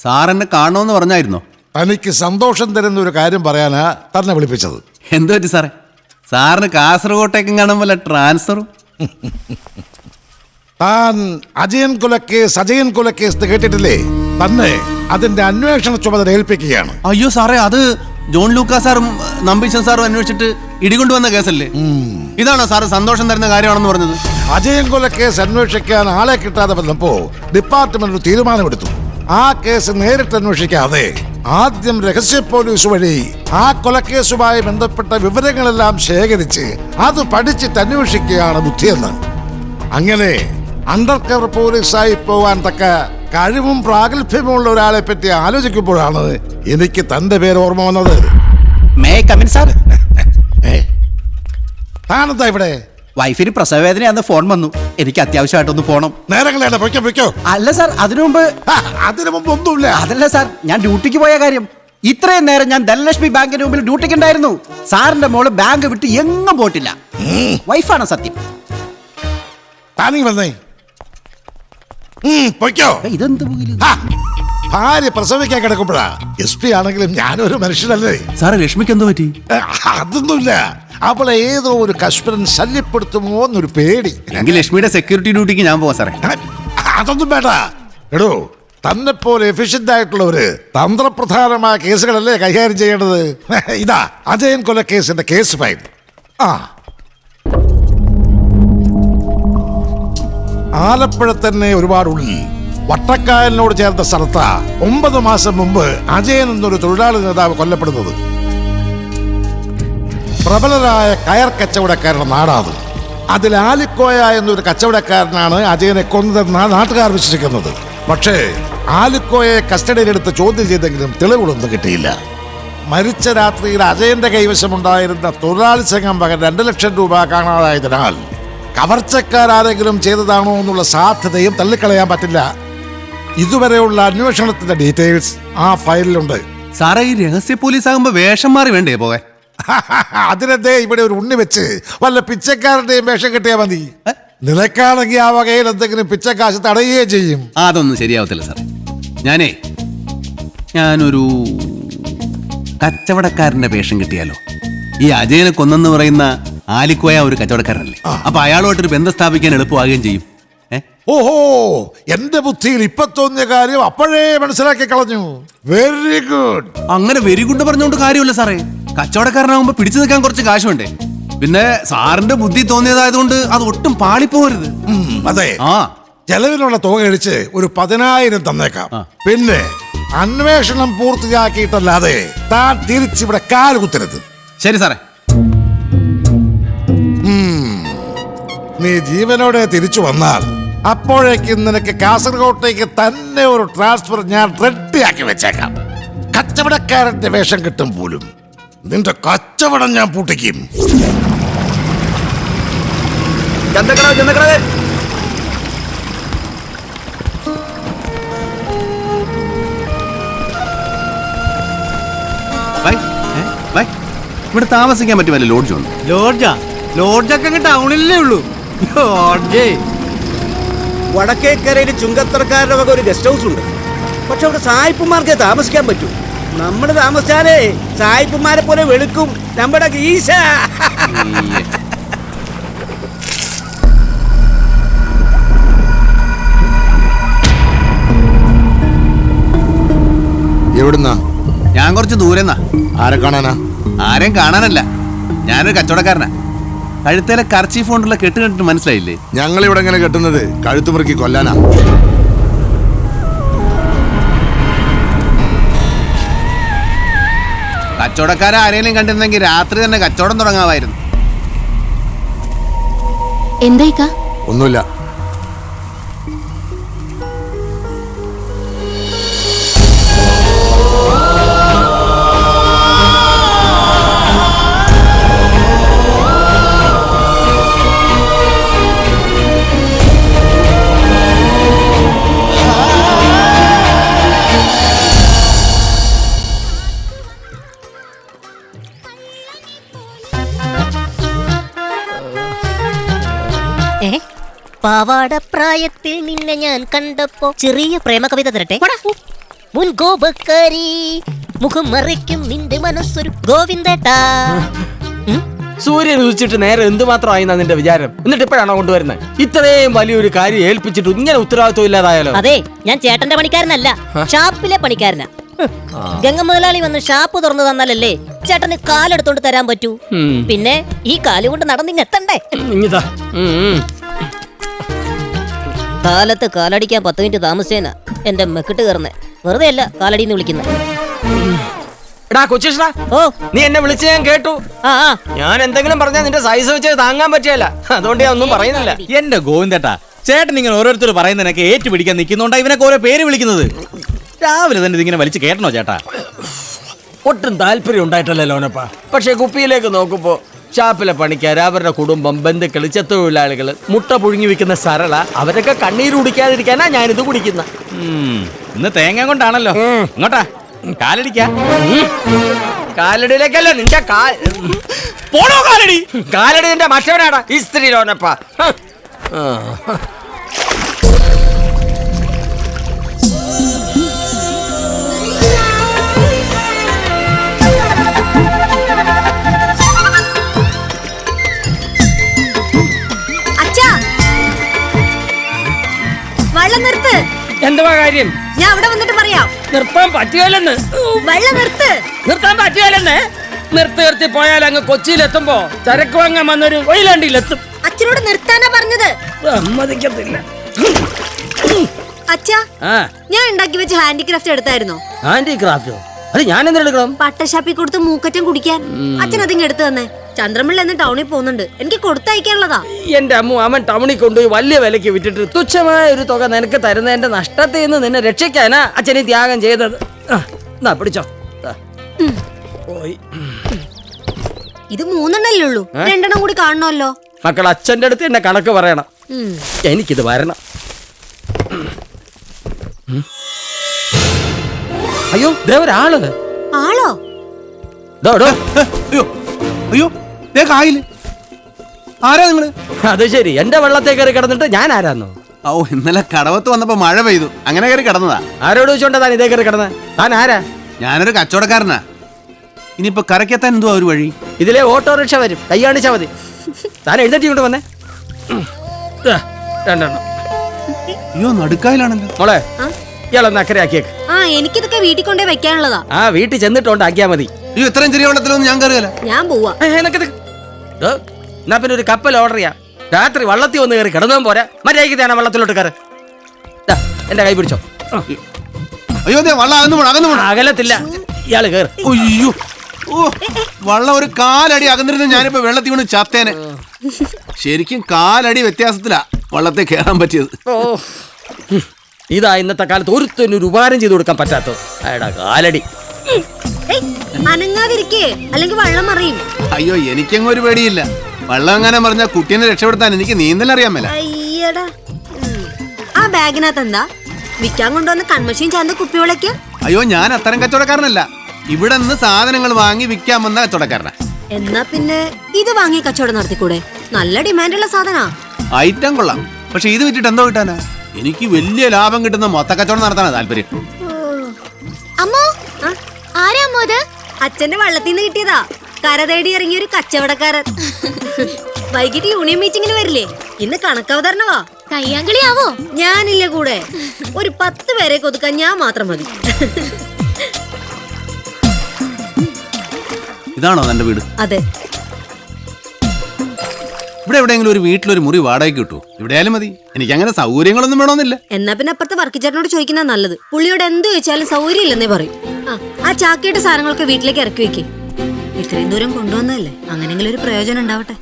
സാറെന്നെ കാണണമെന്ന് പറഞ്ഞായിരുന്നോ? തനിക്ക് സന്തോഷം തരുന്ന ഒരു കാര്യം പറയാനാ തന്നെ വിളിപ്പിച്ചത്. എന്തു പറ്റി സാറേ? സാറിന് കാസർഗോട്ടേക്കും കാണുമ്പോൾ ട്രാൻസ്ഫറും. താൻ അജയൻ കൊലക്കേസ് കേട്ടിട്ടില്ലേ? തന്നെ അതിന്റെ അന്വേഷണ ചുമതല ഏൽപ്പിക്കുകയാണ്. അയ്യോ സാറേ, അത് ജോൺ ലൂക്കാ സാറും നമ്പീശൻ സാറും അന്വേഷിച്ചിട്ട് ഇടികൊണ്ടുവന്ന കേസല്ലേ? ഇതാണോ സാറ് സന്തോഷം തരുന്ന കാര്യമാണെന്ന് പറഞ്ഞത്? അജയൻ കൊലക്കേസ് അന്വേഷിക്കാൻ ആളെ കിട്ടാതെ വന്നപ്പോ ഡിപ്പാർട്ട്മെന്റ് ഒരു തീരുമാനമെടുത്തു. ആ കേസ് നേരിട്ട് അന്വേഷിക്കാതെ ആദ്യം രഹസ്യ പോലീസ് വഴി ആ കൊലക്കേസുമായി ബന്ധപ്പെട്ട വിവരങ്ങളെല്ലാം ശേഖരിച്ച് അത് പഠിച്ചിട്ട് അന്വേഷിക്കുകയാണ് ബുദ്ധിയെന്ന്. അങ്ങനെ അണ്ടർ കവർ പോലീസായി പോകാൻ തക്ക കഴിവും പ്രാഗൽഭ്യമുള്ള ഒരാളെ പറ്റി ആലോചിക്കുമ്പോഴാണ് എനിക്ക് തന്റെ പേര് ഓർമ്മ വന്നത്. താനെന്താ ഇവിടെ? വൈഫിന് പ്രസവവേദനയാന്ന് ഫോൺ വന്നു. എനിക്ക് അത്യാവശ്യമായിട്ടൊന്ന് പോണം. നേരങ്ങളെ പൊയ്ക്കോ. അല്ല സാർ, അതിനു മുമ്പ് ഒന്നുമില്ല. അതല്ല സാർ, ഞാൻ ഡ്യൂട്ടിക്ക് പോയ കാര്യം. ഇത്രയും നേരം ഞാൻ ധനലക്ഷ്മി ബാങ്കിന് മുമ്പിൽ ഡ്യൂട്ടിക്ക് ഉണ്ടായിരുന്നു. സാറിന്റെ മോള് ബാങ്ക് വിട്ട് എങ്ങും പോയിട്ടില്ല. വൈഫാണ് സത്യം. താനീ വന്നേ. പൊയ്ക്കോ. ഇതെന്ത് ഭാര്യ പ്രസവിക്കാൻ കിടക്കുമ്പോഴാ. SP ആണെങ്കിലും ഞാനൊരു മനുഷ്യനല്ലേ. സാറേ, ലക്ഷ്മിക്ക് എന്തോ പറ്റി? അതൊന്നുമില്ല. അവളെ ഏതോ ഒരു കശ്മീരൻ ശല്യപ്പെടുത്തുമോ എന്നൊരു പേടി. എങ്കിൽ ലക്ഷ്മിയുടെ സെക്യൂരിറ്റി ഡ്യൂട്ടിക്ക് ഞാൻ പോവാ സാറേ. അതൊന്നും വേണ്ട. എടോ, തന്നെ പോലെ എഫിഷ്യന്റ് ആയിട്ടുള്ളവര് തന്ത്രപ്രധാനമായ കേസുകളല്ലേ കൈകാര്യം ചെയ്യേണ്ടത്. ഇതാ അജയൻ കൊലക്കേസിന്റെ കേസ് ഫയൽ. ആലപ്പുഴ തന്നെ ഒരുപാട് ഉള്ളിൽ വട്ടക്കായലിനോട് ചേർന്ന സ്ഥലത്ത 9 മാസം മുമ്പ് അജയൻ എന്നൊരു തൊഴിലാളി നേതാവ് കൊല്ലപ്പെടുന്നത്. പ്രബലരായ കയർ കച്ചവടക്കാരുടെ നാടാത്. അതിൽ ആലിക്കോയ എന്നൊരു കച്ചവടക്കാരനാണ് അജയനെ കൊന്നതെന്നാണ് നാട്ടുകാർ വിശ്വസിക്കുന്നത്. പക്ഷേ ആലിക്കോയെ കസ്റ്റഡിയിലെടുത്ത് ചോദ്യം ചെയ്തെങ്കിലും തെളിവുകളൊന്നും കിട്ടിയില്ല. മരിച്ച രാത്രിയിൽ അജയന്റെ കൈവശമുണ്ടായിരുന്ന തൊഴിലാളി സംഘം വക 2 ലക്ഷം രൂപ കാണാതായതിനാൽ കവർച്ചക്കാരെങ്കിലും ചെയ്തതാണോ എന്നുള്ള സാധ്യതയും തള്ളിക്കളയാൻ പറ്റില്ല. ഇതുവരെയുള്ള അന്വേഷണത്തിന്റെ ഡീറ്റെയിൽസ് ആ ഫയലിലുണ്ട്. സാറേ, ഈ രഹസ്യ പോലീസ് ആകുമ്പോ വേഷം മാറി വേണ്ടേ പോകാൻ? അതിനെന്തേ ഇവിടെ ഒരു ഉണ്ണി വെച്ച് വല്ല പിച്ചക്കാരന്റെയും വേഷം കെട്ടിയാ മതി. നിനക്കാണെങ്കിൽ ആ വകയിൽ എന്തെങ്കിലും പിച്ചക്കാശ് തടയുകയും ചെയ്യും. അതൊന്നും ശരിയാവത്തില്ല സാറേ. ഞാനൊരു കച്ചവടക്കാരന്റെ വേഷം കിട്ടിയാലോ? ഈ അജയനെ കൊന്നെന്ന് പറയുന്ന ആലിക്കോയ ഒരു കച്ചവടക്കാരനല്ലേ? അപ്പൊ അയാളുമായിട്ടൊരു ബന്ധം സ്ഥാപിക്കാൻ എളുപ്പമാകുകയും ചെയ്യും. ഓഹോ, എന്റെ ബുദ്ധിയിൽ ഇപ്പൊ തോന്നിയ കാര്യം അപ്പോഴേ മനസ്സിലാക്കി കളഞ്ഞു. Very good. അങ്ങനെ വെരി ഗുഡ് പറഞ്ഞുകൊണ്ട് കാര്യമില്ല സാറേ. കച്ചവടക്കാരനാകുമ്പോ പിടിച്ചു നിൽക്കാൻ കുറച്ച് കാശ് വേണ്ടേ? പിന്നെ സാറിന്റെ ബുദ്ധി തോന്നിയതായതുകൊണ്ട് അത് ഒട്ടും പാളിപ്പോകരുത്. അതെ, ചെലവിനുള്ള തുക കഴിച്ച് ഒരു 10,000 തന്നേക്കാം. പിന്നെ അന്വേഷണം പൂർത്തിയാക്കിയിട്ടല്ലാതെ താൻ തിരിച്ചിവിടെ കാല് കുത്തരുത്. ശരി സാറേ. നീ ജീവനോടെ തിരിച്ചു വന്നാൽ അപ്പോഴേക്കും നിനക്ക് കാസർഗോട്ടേക്ക് തന്നെ ഒരു ട്രാൻസ്ഫർ ഞാൻ റെഡിയാക്കി വെച്ചേക്കാം. കച്ചവടക്കാരന്റെ വേഷം കിട്ടും പോലും നിന്റെ കച്ചവടം ഞാൻ പൂട്ടിക്കും. ഇവിടെ താമസിക്കാൻ പറ്റുമല്ലോ? ലോഡ്ജുണ്ട്. ലോഡ്ജൊക്കെ ടൗണിലേ ഉള്ളൂ. വടക്കേക്കരയിൽ ചുങ്കത്തറക്കാരുടെ വക ഒരു ഗസ്റ്റ് ഹൗസ് ഉണ്ട്. പക്ഷെ അവിടെ സായിപ്പുമാർക്കേ താമസിക്കാൻ പറ്റൂ. നമ്മൾ താമസിച്ചാലേ സായിപ്പുമാരെ പോലെ വെളുക്കും നമ്മുടെ ഗീശ. എവിടുന്നാ? ഞാൻ കുറച്ച് ദൂരെന്നാ. ആരെ കാണാനാ? ആരെയും കാണാനല്ല, ഞാനൊരു കച്ചവടക്കാരനാ. കഴുത്തേലെ കർച്ചീഫ് കൊണ്ടുള്ള കെട്ട് കണ്ടിട്ട് മനസ്സിലായില്ലേ? ഞങ്ങൾ ഇവിടെ എങ്ങനെ കെട്ടുന്നത്? കഴുത്തുമുറുക്കി കൊല്ലാനാ. കച്ചവടക്കാരെ ആരെങ്കിലും കണ്ടിരുന്നെങ്കിൽ രാത്രി തന്നെ കച്ചവടം തുടങ്ങാമായിരുന്നു. എന്താ? ഒന്നുമില്ല. പാവാട പ്രായത്തിൽ നിന്നെ ഞാൻ കണ്ടപ്പോ ചെറിയ പ്രേമ കവിത തരട്ടെ. മുൻകോപക്കാരി മുഖം മറയ്ക്കും നിന്റെ മനസ്സൊരു ഗോവിന്ദേട്ടാ. സൂര്യൻ ഉദിച്ചിട്ട് നേരെ എന്തുമാത്രമായി നിന്റെ വിചാരം? എന്നിട്ട് ഇപ്പോഴാണോ കൊണ്ടുവരുന്നത്? ഇത്രയും വലിയൊരു കാര്യം ഏൽപ്പിച്ചിട്ട് ഇങ്ങനെ ഉത്തരവാദിത്വം ഇല്ലാതായാലോ? അതെ, ഞാൻ ചേട്ടന്റെ പണിക്കാരനല്ല, ഷാപ്പിലെ പണിക്കാരനാ. ഗംഗ മുതലാളി വന്ന് ഷാപ്പ് തുറന്നു തന്നാലല്ലേ ചേട്ടന് കാലെടുത്തോണ്ട് തരാൻ പറ്റൂ. പിന്നെ ഈ കാല് കൊണ്ട് നടന്നിങ് എത്തണ്ടേ? ഇങ്ങിതാ. കാലത്ത് കാലടിക്കാൻ 10 മിനിറ്റ് താമസിച്ചേനാ എന്റെ മെക്കിട്ട് കയറുന്നേ. വെറുതെ അല്ല കാലടിന്ന് വിളിക്കുന്നത്. എടാ കൊച്ചിഷ്ണ, ഓ നീ എന്നെ വിളിച്ച് ഞാൻ കേട്ടു. ആ ആ. ഞാൻ എന്തെങ്കിലും പറഞ്ഞാൽ നിന്റെ സൈസ് വെച്ച് താങ്ങാൻ പറ്റിയല്ല. അതുകൊണ്ട് ഞാൻ ഒന്നും പറയുന്നില്ല. എന്റെ ഗോവിന്ദേട്ടാ, ചേട്ടൻ ഇങ്ങനെ ഓരോരുത്തർ പറയുന്നതിനൊക്കെ ഏറ്റുപിടിക്കാൻ നിൽക്കുന്നുണ്ടാ ഇവനൊക്കെ ഓരോ പേര് വിളിക്കുന്നത്. രാവിലെ തന്നെ ഇതിങ്ങനെ വലിച്ചു കേട്ടണോ ചേട്ടാ? ഒട്ടും താല്പര്യം ഉണ്ടായിട്ടല്ലേ ലോനപ്പ. പക്ഷെ കുപ്പിയിലേക്ക് നോക്കുമ്പോ ഷാപ്പിലെ പണിക്കാർ, അവരുടെ കുടുംബം, ബന്ധുക്കൾ, ചെത്തൊഴിലാളികൾ, മുട്ട പുഴുങ്ങി വെക്കുന്ന സരള, അവരൊക്കെ കണ്ണീര് കുടിക്കാതിരിക്കാനാ ഞാനിത് കുടിക്കുന്ന. ഇന്ന് തേങ്ങ കൊണ്ടാണല്ലോ. ഇങ്ങോട്ടാ കാലടിക്കാ. കാലടിയിലേക്കല്ല നിന്റെ പോണോ കാലടി? കാലടി നിന്റെ മറ്റവനാടാ ഈ സ്ത്രീ ലോനപ്പ. വെള്ളം നിർത്ത്. എന്തുവാ കാര്യം? ഞാൻ അവിടെ വന്നിട്ട് പറയാം. നിർത്താൻ പറ്റുകയല്ലെന്ന്. വെള്ളം നിർത്ത്. നിർത്താൻ പറ്റുകയല്ലെന്ന്. നിർത്തി പോയാൽ അങ്ങ് കൊച്ചിയിലെത്തുമ്പോ ചരക്ക് വാങ്ങാൻ വന്നൊരു വൈലാണ്ടിയിലെത്തും. അച്ഛനോട് നിർത്താനാ പറഞ്ഞത്. സമ്മതിക്കത്തില്ല. അച്ഛാ, ഞാൻ ഉണ്ടാക്കി വെച്ച ഹാൻഡിക്രാഫ്റ്റ് എടുത്തായിരുന്നോ? ഹാൻഡിക്രാഫ്റ്റോ? അത് ഞാൻ എന്തെടുക്കണം? പട്ടഷാപ്പിൽ കൊടുത്ത് മൂക്കറ്റം കുടിക്കാൻ. അച്ഛൻ അതിങ്ങ് എടുത്തു തന്നെ. ചന്ദ്രമിള്ള എന്ന് ടൗണിൽ പോകുന്നുണ്ട്, എനിക്ക് കൊടുത്തയക്കാനുള്ളതാ. എന്റെ അമ്മ അവൻ ടൗണിൽ കൊണ്ടുപോയി വലിയ വിലക്ക് വിറ്റിട്ട് തുച്ഛമായ ഒരു തുക നിനക്ക് തരുന്നതിന്റെ നഷ്ടത്തിൽ നിന്ന് നിന്നെ രക്ഷിക്കാനാ അച്ഛനെ ത്യാഗം ചെയ്തത്. പിടിച്ചോ. പോയി. ഇത് 3 ഉള്ളൂ, 2 കൂടി കാണണമല്ലോ. മക്കൾ അച്ഛന്റെ അടുത്ത് എന്നെ കണക്ക് പറയണം. എനിക്കിത് വരണം. അയ്യോ ദേവരാള്. ആളോ? അയ്യോ അയ്യോ, ദേ കായില്. ആരാ നിങ്ങള്? അത് ശരി, എന്റെ വെള്ളത്തെ കയറി കിടന്നിട്ട് ഞാൻ ആരാന്നോ? ഓ, ഇന്നലെ കടവത്ത് വന്നപ്പോ മഴ പെയ്തു, അങ്ങനെ കയറി കിടന്നതാ. ആരോട് ചോദിച്ചോണ്ടാ താൻ ഇതേ കയറി കിടന്ന? താൻ ആരാ? ഞാനൊരു കച്ചവടക്കാരനാ. ഇനിയിപ്പോ കരക്കെത്താൻ എന്തുവാ ഒരു വഴി? ഇതിലെ ഓട്ടോറിക്ഷ വരും, കൈ കാണിച്ചാ മതി. താൻ എഴുന്നേറ്റ് കൊണ്ട് വന്നേ. 2 അയ്യോ, നടുക്കായിലാണല്ലോ. മോളെ, ഇയാളൊന്ന് അക്കരെ ആക്കിയേക്ക്. എനിക്കിതൊക്കെ വീട്ടിൽ കൊണ്ടേ വെക്കാനുള്ളതാ. വീട്ടിൽ ചെന്നിട്ട് ആക്കിയാ മതി. അയ്യോ, ഇത്രയും ചെറിയ വെള്ളത്തിലൊന്നും ഞാൻ കയറിയല്ല. ഞാൻ പോവാ. എന്നാ പിന്നെ ഒരു കപ്പൽ ഓർഡർ ചെയ്യാം. രാത്രി വള്ളത്തിൽ വന്ന് കയറി കിടന്നാൻ പോരാ, മര്യാദയ്ക്ക് തേനാ വെള്ളത്തിലോട്ട് കയറ്. എന്റെ കൈ പിടിച്ചോ. അയ്യോ, ദേ വള്ളം അകന്നു പോണം. അകലത്തില്ല, ഇയാള് കയറ്. അയ്യോ, ഓ, വള്ളം ഒരു കാലടി അകന്നിരുന്ന ഞാനിപ്പോ വെള്ളത്തിൽ വീണ് ചത്തേനെ. ശരിക്കും കാലടി വ്യത്യാസത്തിലാ വള്ളത്തെ കയറാൻ പറ്റിയത്. ഇതാ ഇന്നത്തെ കാലത്ത് ഒരുത്തനും ഒരു ഉപകാരം ചെയ്തു കൊടുക്കാൻ പറ്റാത്തത്. അയടാ കാലടി. അനങ്ങാതിരിക്കേ, അല്ലെങ്കിൽ വെള്ളം മറിയും. അയ്യോ, എനിക്കങ്ങ് ഒരു പേടിയില്ല. വെള്ളം എങ്ങനെ പറഞ്ഞാ കുട്ടീനെ രക്ഷപ്പെടുത്താൻ എനിക്ക് നീന്തൽ അറിയാൻ മേല. അയ്യടാ. ആ ബാഗിനകത്ത് എന്താ? വിൽക്കാൻ കൊണ്ടുവന്ന കൺമഷീൻ ചാന്ത കുപ്പികളൊക്കെ. അയ്യോ, ഞാൻ അത്തരം കച്ചവടക്കാരനല്ല. ഇവിടെ നിന്ന് സാധനങ്ങൾ വാങ്ങി വിൽക്കാൻ വന്ന കച്ചവടക്കാരനാ. എന്നാ പിന്നെ ഇത് വാങ്ങി കച്ചവടം നടത്തിക്കൂടെ? നല്ല ഡിമാൻഡുള്ള സാധനാ. ഐറ്റം കൊള്ളാം, പക്ഷെ ഇത് വിറ്റിട്ട് എന്തോ കിട്ടാനാ? എനിക്ക് വലിയ ലാഭം കിട്ടുന്ന മൊത്ത കച്ചവടം നടത്താനാ താല്പര്യം. അമ്മോ, ആരാ അമ്മോ ഇത്? അച്ഛന്റെ വള്ളത്തിൽ നിന്ന് കിട്ടിയതാ. കര തേടി ഇറങ്ങിയ ഒരു കച്ചവടക്കാരൻ. വൈകിട്ട് യൂണിയൻ മീറ്റിംഗിന് വരില്ലേ? ഇന്ന് കണക്കവതരണവാ. കയ്യാങ്കളിയാവോ? ഞാനില്ല കൂടെ. ഒരു 10 പേരെ കൊതുക്കാൻ ഞാൻ മാത്രം മതി. ഇതാണോ തന്റെ വീട്? അതെ. ഇവിടെ എവിടെയെങ്കിലും ഒരു വീട്ടിലൊരു മുറി വാടകയ്ക്ക് കിട്ടൂ? ഇവിടെയാലും മതി, എനിക്ക് അങ്ങനെ സൗകര്യങ്ങളൊന്നും വേണമെന്നില്ല. എന്നാ പിന്നെ അപ്പുറത്തെ വർക്കിച്ചേട്ടനോട് ചോദിക്കുന്ന നല്ലത്. പുള്ളിയോട് എന്ത് ചോദിച്ചാലും സൗകര്യം ഇല്ലെന്നേ പറയും. ആ ചാക്കിയുടെ സാധനങ്ങളൊക്കെ വീട്ടിലേക്ക് ഇറക്കി വെക്കേ. ഇത്രയും ദൂരം കൊണ്ടുവന്നതല്ലേ, അങ്ങനെങ്കിലും ഒരു പ്രയോജനം ഉണ്ടാവട്ടെ.